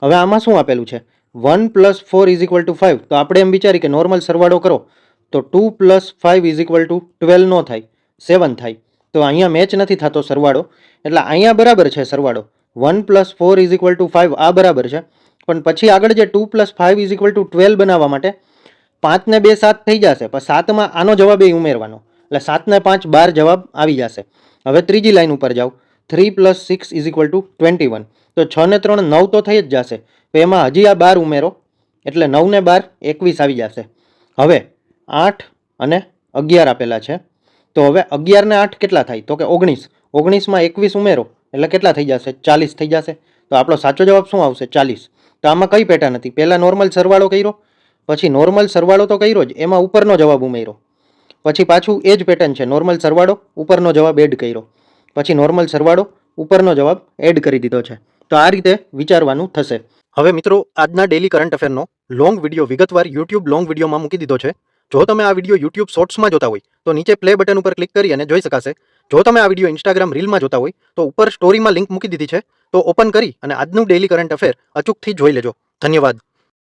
હવે આમાં શું આપેલું છે 1 + 4 = 5, તો આપણે એમ વિચારી કે નોર્મલ સરવાળો કરો તો 2 + 5 = 12 નો થાય, 7 થાય. તો અહીંયા મેચ નથી થતો સરવાળો, એટલે અહીંયા બરાબર છે સરવાળો 1 + 4 = 5 આ બરાબર છે. પણ પછી આગળ જે 2 + 5 = 12 બનાવવા માટે 5 ને 2 7 થઈ જશે, પણ 7માં આનો જવાબ એ ઉમેરવાનો, એટલે 7 ને 5 12 જવાબ આવી જશે. હવે ત્રીજી લાઈન ઉપર જાઓ, 3 + 6 = 21, તો 6 ને 3 9 તો થઈ જ જશે, તો એમાં હજી આ 12 ઉમેરો એટલે 9 ને 12 21 આવી જશે. હવે 8 અને 11 આપેલા છે, તો હવે 11 ને 8 કેટલા થાય, તો કે 19, 19માં 21 ઉમેરો એટલે કેટલા થઈ જશે, 40 થઈ જશે. તો આપણો સાચો જવાબ શું આવશે, 40. તો આમાં કઈ પેટર્ન હતી, પહેલા નોર્મલ સરવાળો કર્યો, પછી નોર્મલ સરવાળો તો કર્યો જ, એમાં ઉપરનો જવાબ ઉમેર્યો, પછી પાછું એ જ પેટર્ન છે, નોર્મલ સરવાળો ઉપરનો જવાબ એડ કર્યો, પછી નોર્મલ સરવાળો ઉપરનો જવાબ એડ કરી દીધો છે. તો આ રીતે વિચારવાનું થશે. હવે મિત્રો, આજના ડેલી કરંટ અફેરનો લોંગ વિડીયો વિગતવાર યુટ્યુબ લોંગ વિડીયોમાં મૂકી દીધો છે. જો તમે આ વિડીયો યુટ્યુબ શોર્ટ્સમાં જોતા હોય તો નીચે પ્લે બટન ઉપર ક્લિક કરી અને જોઈ શકાશે. જો તમે આ વિડીયો ઇન્સ્ટાગ્રામ રીલમાં જોતા હોય તો ઉપર સ્ટોરીમાં લિંક મૂકી દીધી છે, તો ઓપન કરી અને આજનું ડેલી કરંટ અફેર અચૂકથી જોઈ લેજો. ધન્યવાદ.